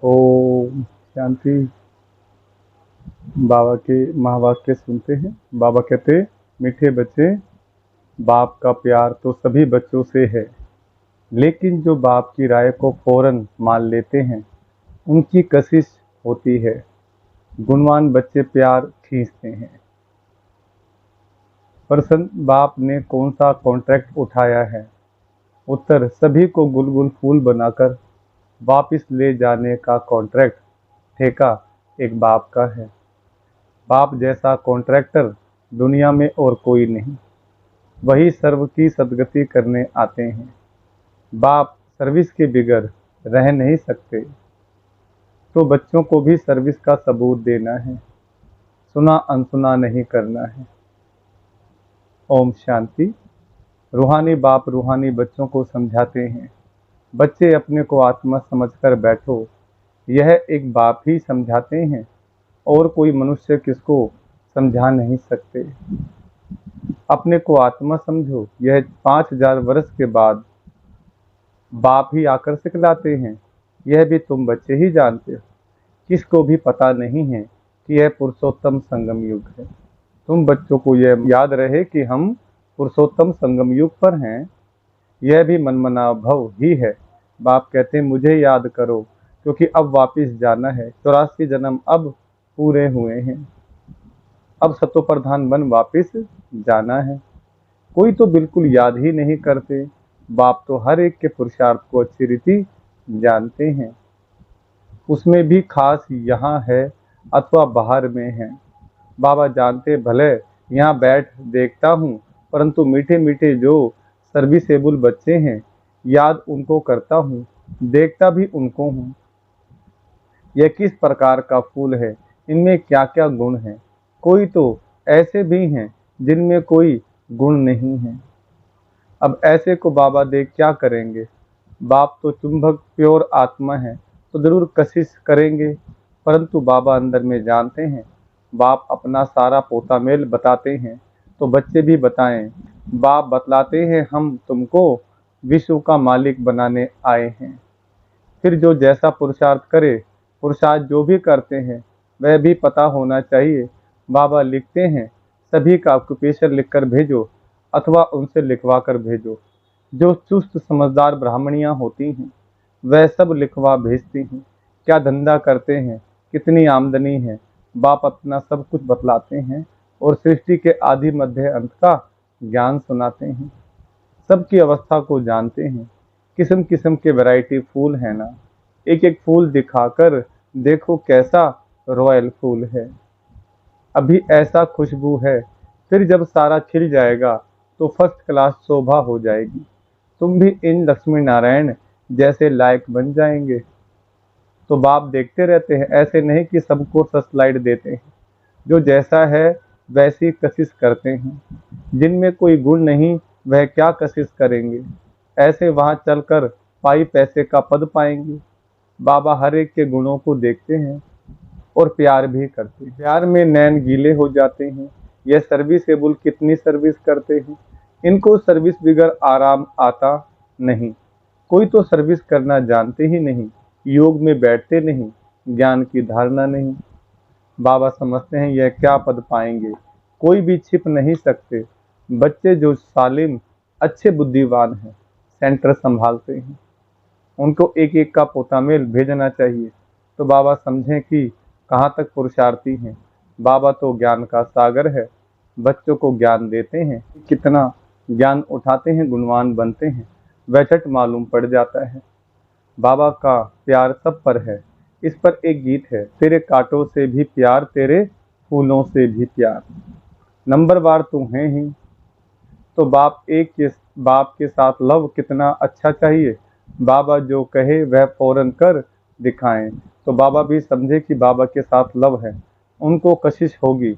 ओम शांति। बाबा के महावाक्य सुनते हैं। बाबा कहते, मीठे बच्चे, बाप का प्यार तो सभी बच्चों से है, लेकिन जो बाप की राय को फौरन मान लेते हैं उनकी कशिश होती है। गुणवान बच्चे प्यार खींचते हैं। प्रश्न, बाप ने कौन सा कॉन्ट्रैक्ट उठाया है? उत्तर, सभी को गुलगुल फूल बनाकर वापिस ले जाने का कॉन्ट्रैक्ट। ठेका एक बाप का है। बाप जैसा कॉन्ट्रैक्टर दुनिया में और कोई नहीं। वही सर्व की सदगति करने आते हैं। बाप सर्विस के बिगर रह नहीं सकते, तो बच्चों को भी सर्विस का सबूत देना है, सुना अनसुना नहीं करना है। ओम शांति। रूहानी बाप रूहानी बच्चों को समझाते हैं, बच्चे अपने को आत्मा समझकर बैठो। यह एक बाप ही समझाते हैं, और कोई मनुष्य किसको समझा नहीं सकते। अपने को आत्मा समझो। यह 5000 वर्ष के बाद बाप ही आकर सिखलाते हैं। यह भी तुम बच्चे ही जानते हो। किसको भी पता नहीं है कि यह पुरुषोत्तम संगम युग है। तुम बच्चों को यह याद रहे कि हम पुरुषोत्तम संगम युग पर हैं। यह भी मनमना भव ही है। बाप कहते हैं, मुझे याद करो, क्योंकि अब वापिस जाना है। 84 जन्म अब पूरे हुए हैं। अब सतो प्रधान बन वापिस जाना है। कोई तो बिल्कुल याद ही नहीं करते। बाप तो हर एक के पुरुषार्थ को अच्छी रीति जानते हैं। उसमें भी खास यहाँ है अथवा बाहर में है। बाबा जानते, भले यहाँ बैठ देखता हूँ, परंतु मीठे मीठे जो सर्विसेबल बच्चे हैं, याद उनको करता हूँ, देखता भी उनको हूँ। यह किस प्रकार का फूल है, इनमें क्या क्या गुण है। कोई तो ऐसे भी हैं जिनमें कोई गुण नहीं है। अब ऐसे को बाबा देख क्या करेंगे। बाप तो चुंबक प्योर आत्मा है, तो जरूर कशिश करेंगे, परंतु बाबा अंदर में जानते हैं। बाप अपना सारा पोता मेल बताते हैं, तो बच्चे भी बताएं। बाप बतलाते हैं, हम तुमको विश्व का मालिक बनाने आए हैं। फिर जो जैसा पुरुषार्थ करे, पुरुषार्थ जो भी करते हैं वह भी पता होना चाहिए। बाबा लिखते हैं, सभी का ऑक्यूपेशन लिखकर भेजो, अथवा उनसे लिखवा कर भेजो। जो चुस्त समझदार ब्राह्मणियाँ होती हैं वह सब लिखवा भेजती हैं। क्या धंधा करते हैं, कितनी आमदनी है, बाप अपना सब कुछ बतलाते हैं, और सृष्टि के आदि मध्य अंत का ज्ञान सुनाते हैं। सबकी अवस्था को जानते हैं। किस्म किस्म के वैरायटी फूल है ना, एक एक फूल दिखाकर देखो कैसा रॉयल फूल है। अभी ऐसा खुशबू है, फिर जब सारा खिल जाएगा तो फर्स्ट क्लास शोभा हो जाएगी। तुम भी इन लक्ष्मी नारायण जैसे लायक बन जाएंगे। तो बाप देखते रहते हैं, ऐसे नहीं कि सबको सस्लाइड देते हैं। जो जैसा है वैसी कशिश करते हैं। जिनमें कोई गुण नहीं वह क्या कशिश करेंगे। ऐसे वहां चलकर पाई पैसे का पद पाएंगे। बाबा हर एक के गुणों को देखते हैं और प्यार भी करते हैं। प्यार में नैन गीले हो जाते हैं। यह सर्विसेबल कितनी सर्विस करते हैं। इनको सर्विस बिगर आराम आता नहीं। कोई तो सर्विस करना जानते ही नहीं, योग में बैठते नहीं, ज्ञान की धारणा नहीं। बाबा समझते हैं यह क्या पद पाएंगे, कोई भी छिप नहीं सकते। बच्चे जो सालिम अच्छे बुद्धिमान हैं, सेंटर संभालते हैं, उनको एक एक का पोतामेल भेजना चाहिए। तो बाबा समझें कि कहाँ तक पुरुषार्थी हैं। बाबा तो ज्ञान का सागर है। बच्चों को ज्ञान देते हैं, कितना ज्ञान उठाते हैं, गुणवान बनते हैं, वह झट मालूम पड़ जाता है। बाबा का प्यार सब पर है। इस पर एक गीत है, तेरे कांटों से भी प्यार, तेरे फूलों से भी प्यार, नंबरवार तू है ही। तो बाप के साथ लव कितना अच्छा चाहिए। बाबा जो कहे वह फौरन कर दिखाएं। तो बाबा भी समझे कि बाबा के साथ लव है, उनको कशिश होगी।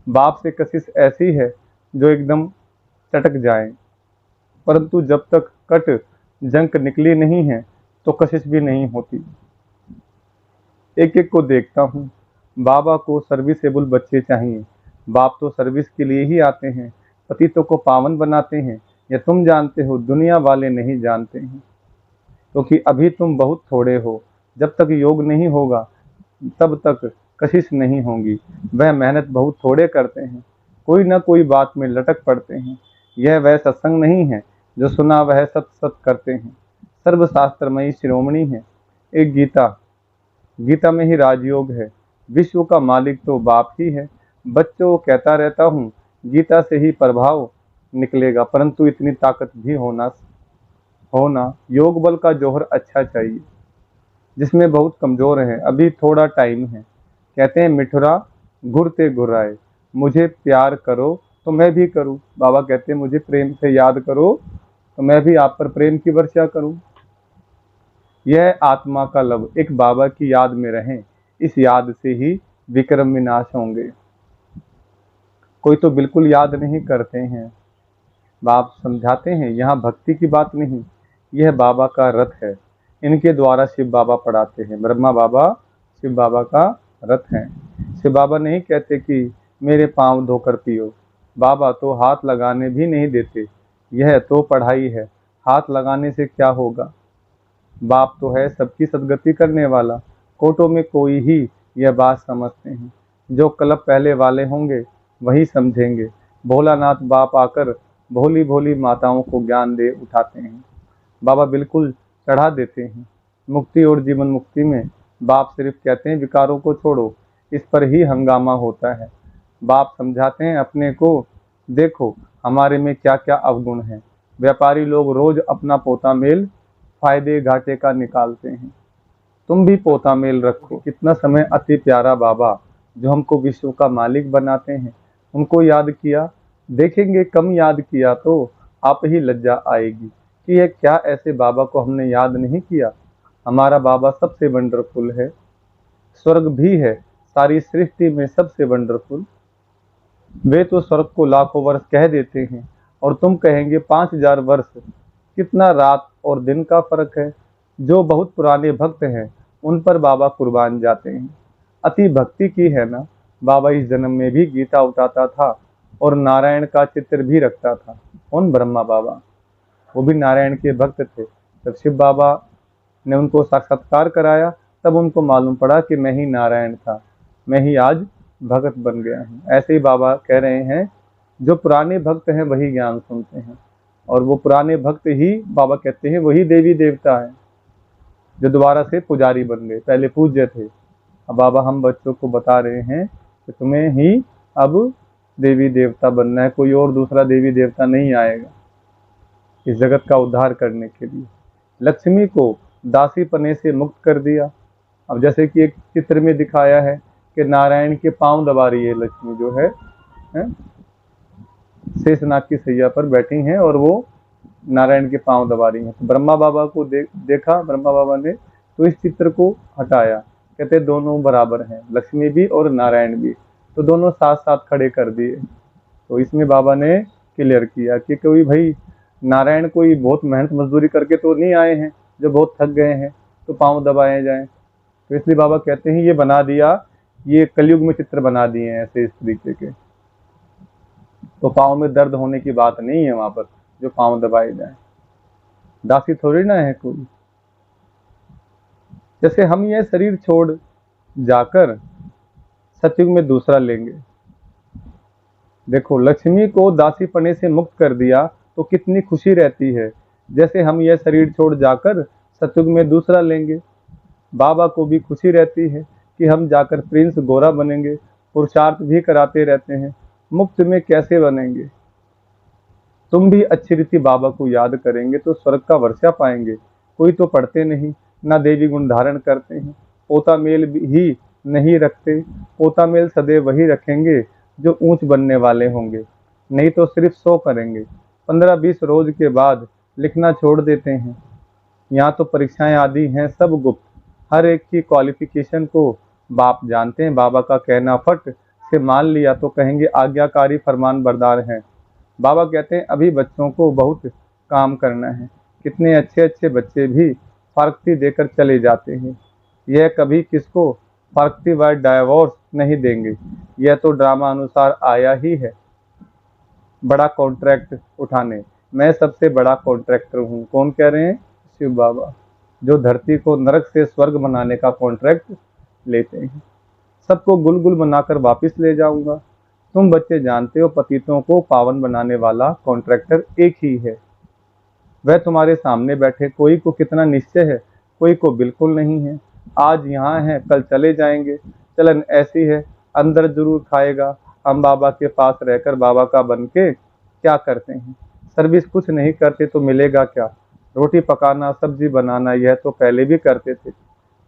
बाप से कशिश ऐसी है जो एकदम चटक जाए, परंतु जब तक कट जंक निकली नहीं है तो कशिश भी नहीं होती। एक एक को देखता हूँ। बाबा को सर्विसेबल बच्चे चाहिए। बाप तो सर्विस के लिए ही आते हैं, पतितों को पावन बनाते हैं। यह तुम जानते हो, दुनिया वाले नहीं जानते हैं, क्योंकि अभी तुम बहुत थोड़े हो। जब तक योग नहीं होगा तब तक कशिश नहीं होगी। वह मेहनत बहुत थोड़े करते हैं, कोई ना कोई बात में लटक पड़ते हैं। यह वह सत्संग नहीं है जो सुना वह सत सत करते हैं। सर्वशास्त्रमयी शिरोमणि है एक गीता, गीता में ही राजयोग है। विश्व का मालिक तो बाप ही है। बच्चों को कहता रहता हूँ गीता से ही प्रभाव निकलेगा, परंतु इतनी ताकत भी होना होना योग बल का जौहर अच्छा चाहिए, जिसमें बहुत कमजोर है, अभी थोड़ा टाइम है। कहते हैं मिठुरा घुरते घुराए, मुझे प्यार करो तो मैं भी करूं। बाबा कहते हैं मुझे प्रेम से याद करो तो मैं भी आप पर प्रेम की वर्षा करूं। यह आत्मा का लब एक बाबा की याद में रहें, इस याद से ही विक्रम विनाश होंगे। कोई तो बिल्कुल याद नहीं करते हैं। बाप समझाते हैं यहाँ भक्ति की बात नहीं, यह बाबा का रथ है। इनके द्वारा शिव बाबा पढ़ाते हैं। ब्रह्मा बाबा शिव बाबा का रथ है। शिव बाबा नहीं कहते कि मेरे पांव धोकर पियो। बाबा तो हाथ लगाने भी नहीं देते। यह तो पढ़ाई है, हाथ लगाने से क्या होगा। बाप तो है सबकी सदगति करने वाला। कोटों में कोई ही यह बात समझते हैं, जो कल्प पहले वाले होंगे वही समझेंगे। भोलानाथ बाप आकर भोली भोली माताओं को ज्ञान दे उठाते हैं। बाबा बिल्कुल चढ़ा देते हैं। मुक्ति और जीवन मुक्ति में बाप सिर्फ कहते हैं विकारों को छोड़ो, इस पर ही हंगामा होता है। बाप समझाते हैं अपने को, देखो हमारे में क्या क्या अवगुण है। व्यापारी लोग रोज अपना पोता मेल फायदे घाटे का निकालते हैं, तुम भी पोता मेल रखो। कितना समय अति प्यारा बाबा जो हमको विश्व का मालिक बनाते हैं उनको याद किया। देखेंगे कम याद किया तो आप ही लज्जा आएगी कि यह क्या ऐसे बाबा को हमने याद नहीं किया। हमारा बाबा सबसे वंडरफुल है, स्वर्ग भी है सारी सृष्टि में सबसे वंडरफुल। वे तो स्वर्ग को लाखों वर्ष कह देते हैं और तुम कहेंगे 5000 वर्ष। कितना रात और दिन का फर्क है। जो बहुत पुराने भक्त हैं उन पर बाबा कुर्बान जाते हैं। अति भक्ति की है ना। बाबा इस जन्म में भी गीता उठाता था और नारायण का चित्र भी रखता था। कौन? ब्रह्मा बाबा, वो भी नारायण के भक्त थे। जब शिव बाबा ने उनको साक्षात्कार कराया तब उनको मालूम पड़ा कि मैं ही नारायण था, मैं ही आज भगत बन गया हूँ। ऐसे ही बाबा कह रहे हैं जो पुराने भक्त हैं वही ज्ञान सुनते हैं, और वो पुराने भक्त ही बाबा कहते हैं वही देवी देवता है जो दोबारा से पुजारी बन गए, पहले पूज्य थे। अब बाबा हम बच्चों को बता रहे हैं कि तुम्हें ही अब देवी देवता बनना है, कोई और दूसरा देवी देवता नहीं आएगा इस जगत का उद्धार करने के लिए। लक्ष्मी को दासी पने से मुक्त कर दिया। अब जैसे कि एक चित्र में दिखाया है कि नारायण के पांव दबा रही है लक्ष्मी, जो है शेषनाग की सैया पर बैठी हैं और वो नारायण के पांव दबा रही हैं। तो ब्रह्मा बाबा को देखा ब्रह्मा बाबा ने, तो इस चित्र को हटाया। कहते दोनों बराबर हैं, लक्ष्मी भी और नारायण भी, तो दोनों साथ साथ खड़े कर दिए। तो इसमें बाबा ने क्लियर किया कि कोई भाई नारायण कोई बहुत मेहनत मजदूरी करके तो नहीं आए हैं जो बहुत थक गए हैं तो पांव दबाए जाएं। तो इसलिए बाबा कहते हैं ये बना दिया, ये कलयुग में चित्र बना दिए हैं ऐसे इस तरीके के। तो पाँव में दर्द होने की बात नहीं है वहां पर जो पाँव दबाए जाए, दासी थोड़ी ना है कोई। जैसे हम ये शरीर छोड़ जाकर सतयुग में दूसरा लेंगे। देखो लक्ष्मी को दासी पने से मुक्त कर दिया तो कितनी खुशी रहती है। जैसे हम यह शरीर छोड़ जाकर सतयुग में दूसरा लेंगे, बाबा को भी खुशी रहती है कि हम जाकर प्रिंस गोरा बनेंगे। पुरुषार्थ भी कराते रहते हैं, मुफ्त में कैसे बनेंगे। तुम भी अच्छी रीति बाबा को याद करेंगे तो स्वर्ग का वर्षा पाएंगे। कोई तो पढ़ते नहीं, ना देवी गुण धारण करते हैं, पोता मेल ही नहीं रखते। पोता मेल सदैव वही रखेंगे जो ऊंच बनने वाले होंगे, नहीं तो सिर्फ 100 करेंगे। 15-20 रोज के बाद लिखना छोड़ देते हैं। यहाँ तो परीक्षाएं आदि हैं सब गुप्त, हर एक की क्वालिफिकेशन को बाप जानते हैं। बाबा का कहना फट से मान लिया तो कहेंगे आज्ञाकारी फरमान बरदार हैं। बाबा कहते हैं अभी बच्चों को बहुत काम करना है। कितने अच्छे अच्छे बच्चे भी फारक्ती देकर चले जाते हैं। यह कभी किसको फारक्ती व डाइवोर्स नहीं देंगे, यह तो ड्रामा अनुसार आया ही है बड़ा कॉन्ट्रैक्ट उठाने। मैं सबसे बड़ा कॉन्ट्रैक्टर हूँ। कौन कह रहे हैं? शिव बाबा। जो धरती को नरक से स्वर्ग बनाने का कॉन्ट्रैक्ट लेते हैं। सबको गुलगुल बनाकर वापस ले जाऊंगा। तुम बच्चे जानते हो पतितों को पावन बनाने वाला कॉन्ट्रैक्टर एक ही है। वह तुम्हारे सामने बैठे। कोई को कितना निश्चय है, कोई को बिल्कुल नहीं है। आज यहाँ है, कल चले जाएंगे। चलन ऐसी है, अंदर जरूर खाएगा। हम बाबा के पास रहकर बाबा का बन के क्या करते हैं? सर्विस कुछ नहीं करते तो मिलेगा क्या? रोटी पकाना, सब्जी बनाना, यह तो पहले भी करते थे।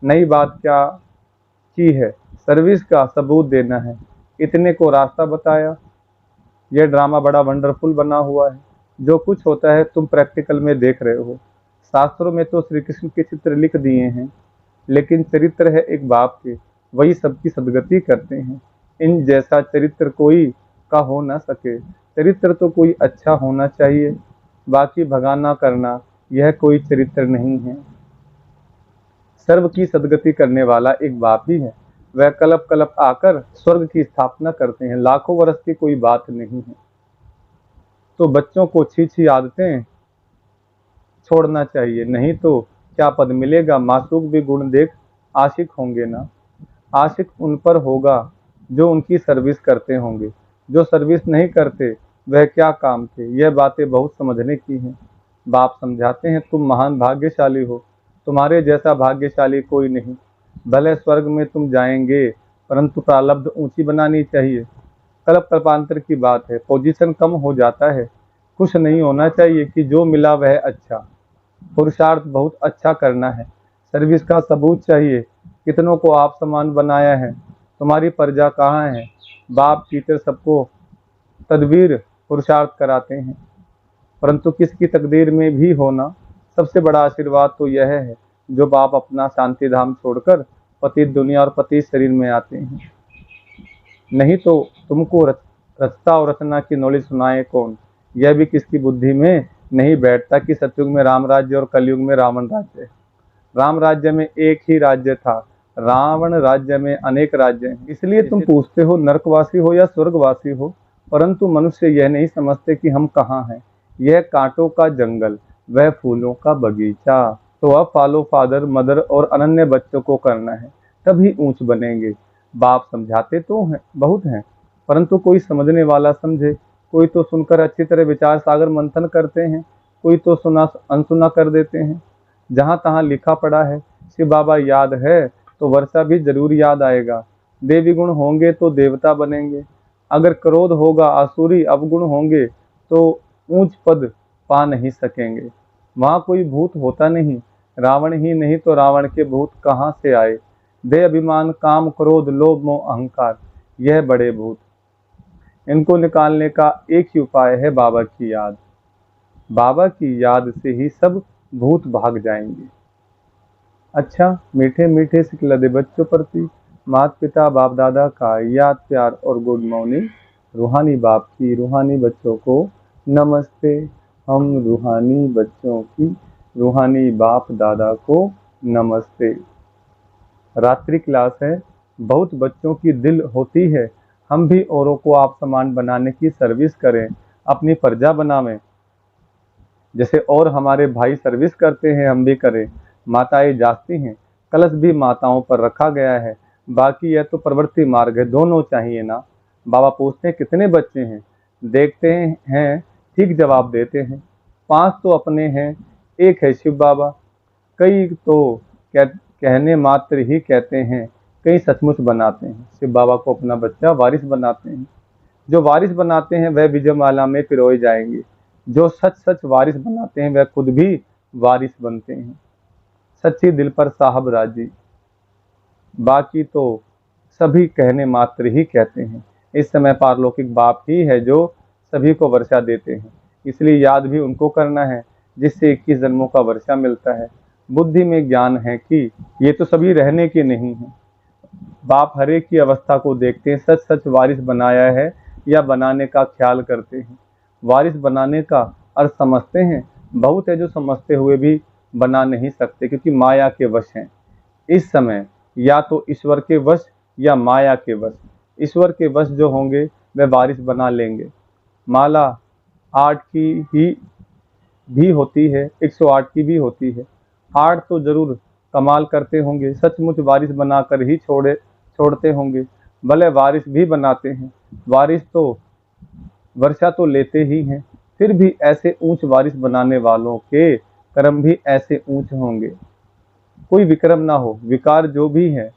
नई बात क्या की है? सर्विस का सबूत देना है। इतने को रास्ता बताया। यह ड्रामा बड़ा वंडरफुल बना हुआ है। जो कुछ होता है तुम प्रैक्टिकल में देख रहे हो। शास्त्रों में तो श्री कृष्ण के चित्र लिख दिए हैं, लेकिन चरित्र है एक बाप के, वही सबकी सदगति करते हैं। इन जैसा चरित्र कोई का हो ना सके। चरित्र तो कोई अच्छा होना चाहिए, बाकी भगाना करना यह कोई चरित्र नहीं है। सर्व की सदगति करने वाला एक बाप ही है। वह कलप कलप आकर स्वर्ग की स्थापना करते हैं। लाखों वर्ष की कोई बात नहीं है। तो बच्चों को छी आदतें छोड़ना चाहिए, नहीं तो क्या पद मिलेगा? मासूक भी गुण देख आशिक होंगे ना। आशिक उन पर होगा जो उनकी सर्विस करते होंगे। जो सर्विस नहीं करते वह क्या काम के? यह बातें बहुत समझने की हैं। बाप समझाते हैं, तुम महान भाग्यशाली हो। तुम्हारे जैसा भाग्यशाली कोई नहीं। भले स्वर्ग में तुम जाएंगे, परंतु प्रारब्ध ऊंची बनानी चाहिए। कल्प कल्पांतर की बात है, पोजीशन कम हो जाता है। खुश नहीं होना चाहिए कि जो मिला वह अच्छा। पुरुषार्थ बहुत अच्छा करना है। सर्विस का सबूत चाहिए। कितनों को आप समान बनाया है। तुम्हारी प्रजा कहाँ है? बाप टीचर सबको तदबीर पुरुषार्थ कराते हैं, परंतु किसकी तकदीर में भी होना सबसे बड़ा आशीर्वाद तो यह है जो बाप अपना शांति धाम छोड़कर पति दुनिया और पति शरीर में आते हैं। नहीं तो तुमको रचता और रचना की नॉलेज सुनाए कौन? यह भी किसकी बुद्धि में नहीं बैठता कि सतयुग में राम राज्य और कलयुग में रावण राज्य। राम राज्य में एक ही राज्य था, रावण राज्य में अनेक राज्य हैं। इसलिए तुम पूछते हो नरकवासी हो या स्वर्गवासी हो, परंतु मनुष्य यह नहीं समझते कि हम कहाँ हैं। यह कांटों का जंगल, वह फूलों का बगीचा। तो अब फॉलो फादर मदर और अनन्य बच्चों को करना है, तभी ऊंच बनेंगे। बाप समझाते तो हैं, बहुत हैं, परंतु कोई समझने वाला समझे। कोई तो सुनकर अच्छी तरह विचार सागर मंथन करते हैं, कोई तो सुना अनसुना कर देते हैं। जहाँ तहाँ लिखा पड़ा है शिव बाबा याद है तो वर्षा भी जरूर याद आएगा। देवी गुण होंगे तो देवता बनेंगे। अगर क्रोध होगा, आसुरी अवगुण होंगे तो ऊंच पद पा नहीं सकेंगे। वहाँ कोई भूत होता नहीं। रावण ही नहीं तो रावण के भूत कहाँ से आए? दे अभिमान, काम, क्रोध, लोभ, मोह, अहंकार, यह बड़े भूत। इनको निकालने का एक ही उपाय है, बाबा की याद। बाबा की याद से ही सब भूत भाग जाएंगे। अच्छा, मीठे मीठे सिखलदे बच्चों प्रति माता पिता बाप दादा का याद प्यार और गुड मॉर्निंग। रूहानी बाप की रूहानी बच्चों को नमस्ते। हम रूहानी बच्चों की रूहानी बाप दादा को नमस्ते। रात्रि क्लास है। बहुत बच्चों की दिल होती है हम भी औरों को आप समान बनाने की सर्विस करें, अपनी प्रजा बनावें। जैसे और हमारे भाई सर्विस करते हैं हम भी करें। माताएं जागती हैं, कलश भी माताओं पर रखा गया है। बाकी यह तो प्रवृत्ति मार्ग है, दोनों चाहिए ना। बाबा पूछते हैं कितने बच्चे हैं? देखते हैं, ठीक जवाब देते हैं। 5 तो अपने हैं, एक है शिव बाबा। कई तो कहने मात्र ही कहते हैं, कई सचमुच बनाते हैं। शिव बाबा को अपना बच्चा वारिस बनाते हैं। जो वारिस बनाते हैं वह विजयमाला में पिरोए जाएंगे। जो सच सच वारिस बनाते हैं वह खुद भी वारिस बनते हैं। सच्ची दिल पर साहब राजी। बाकी तो सभी कहने मात्र ही कहते हैं। इस समय पारलौकिक बाप ही है जो सभी को वर्षा देते हैं, इसलिए याद भी उनको करना है जिससे 21 जन्मों का वर्षा मिलता है। बुद्धि में ज्ञान है कि ये तो सभी रहने के नहीं है। बाप हर एक की अवस्था को देखते हैं। सच सच वारिस बनाया है या बनाने का ख्याल करते हैं। वारिस बनाने का अर्थ समझते हैं। बहुत है जो समझते हुए भी बना नहीं सकते, क्योंकि माया के वश हैं। इस समय या तो ईश्वर के वश या माया के वश। ईश्वर के वश जो होंगे वे वारिस बना लेंगे। माला 8 की ही भी होती है, 108 की भी होती है। आर्ट तो जरूर कमाल करते होंगे, सचमुच वारिस बनाकर ही छोड़ते होंगे। भले वारिस भी बनाते हैं, वारिस तो वर्षा तो लेते ही हैं, फिर भी ऐसे ऊंच वारिस बनाने वालों के कर्म भी ऐसे ऊंच होंगे। कोई विक्रम ना हो, विकार जो भी है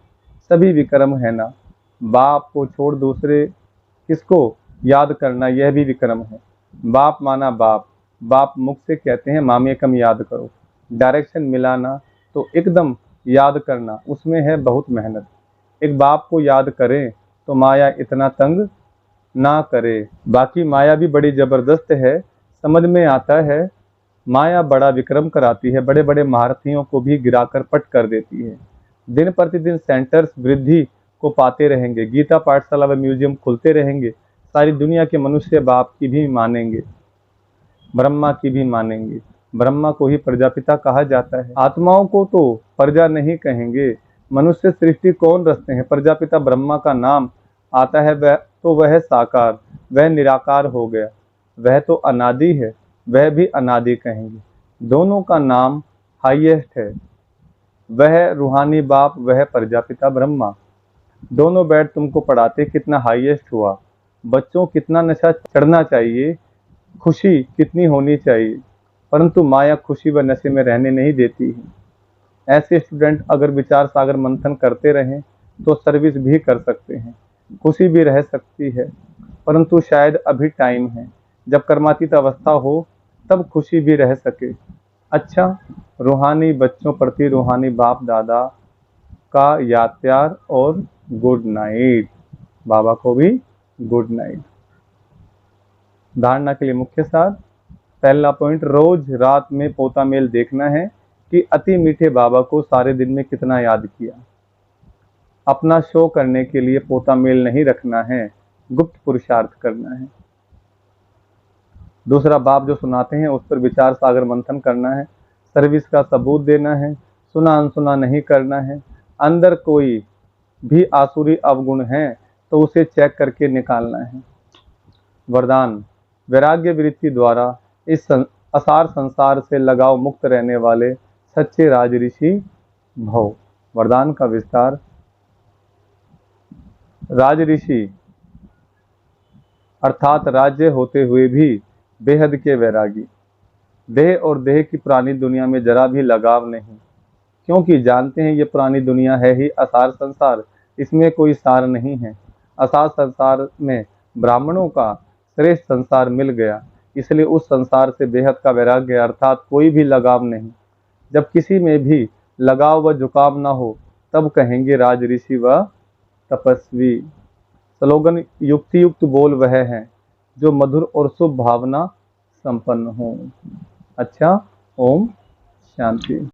सभी विक्रम है ना। बाप को छोड़ दूसरे किसको याद करना, यह भी विक्रम है। बाप माना बाप, बाप मुख से कहते हैं मामेकम याद करो। डायरेक्शन मिलाना तो एकदम याद करना, उसमें है बहुत मेहनत। एक बाप को याद करें तो माया इतना तंग ना करे। बाकी माया भी बड़ी जबरदस्त है, समझ में आता है। माया बड़ा विक्रम कराती है, बड़े बड़े महारथियों को भी गिराकर पट कर देती है। दिन प्रतिदिन सेंटर्स वृद्धि को पाते रहेंगे, गीता पाठशाला व म्यूजियम खुलते रहेंगे। सारी दुनिया के मनुष्य बाप की भी मानेंगे, ब्रह्मा की भी मानेंगे। ब्रह्मा को ही प्रजापिता कहा जाता है। आत्माओं को तो प्रजा नहीं कहेंगे। मनुष्य सृष्टि कौन रचते हैं? प्रजापिता ब्रह्मा का नाम आता है, वह साकार, वह निराकार हो गया। वह तो अनादि है, वह भी अनादि कहेंगे। दोनों का नाम हाईएस्ट है, वह रूहानी बाप, वह प्रजापिता ब्रह्मा। दोनों बैठ तुमको पढ़ाते कितना हाईएस्ट हुआ। बच्चों कितना नशा चढ़ना चाहिए, खुशी कितनी होनी चाहिए, परंतु माया खुशी व नशे में रहने नहीं देती है। ऐसे स्टूडेंट अगर विचार सागर मंथन करते रहें तो सर्विस भी कर सकते हैं, खुशी भी रह सकती है, परंतु शायद अभी टाइम है जब कर्मातीत अवस्था हो तब खुशी भी रह सके। अच्छा, रूहानी बच्चों प्रति रूहानी बाप दादा का याद प्यार और गुड नाइट। बाबा को भी गुड नाइट। धारणा के लिए मुख्य सार। पहला पॉइंट, रोज रात में पोता मेल देखना है कि अति मीठे बाबा को सारे दिन में कितना याद किया। अपना शो करने के लिए पोता मेल नहीं रखना है, गुप्त पुरुषार्थ करना है। दूसरा, बाप जो सुनाते हैं उस पर विचार सागर मंथन करना है, सर्विस का सबूत देना है, सुना अनसुना नहीं करना है। अंदर कोई भी आसुरी अवगुण है तो उसे चेक करके निकालना है। वरदान, वैराग्य वृत्ति द्वारा इस असार संसार से लगाव मुक्त रहने वाले सच्चे राज ऋषि भव। वरदान का विस्तार। राज ऋषि अर्थात राज्य होते हुए भी बेहद के वैरागी, देह और देह की पुरानी दुनिया में जरा भी लगाव नहीं, क्योंकि जानते हैं ये पुरानी दुनिया है ही असार संसार, इसमें कोई सार नहीं है। असार संसार में ब्राह्मणों का श्रेष्ठ संसार मिल गया, इसलिए उस संसार से बेहद का वैराग्य अर्थात कोई भी लगाव नहीं। जब किसी में भी लगाव व झुकाव न हो तब कहेंगे राज ऋषि व तपस्वी। स्लोगन, युक्ति युक्त बोल वह है जो मधुर और शुभ भावना संपन्न हो। अच्छा, ओम शांति।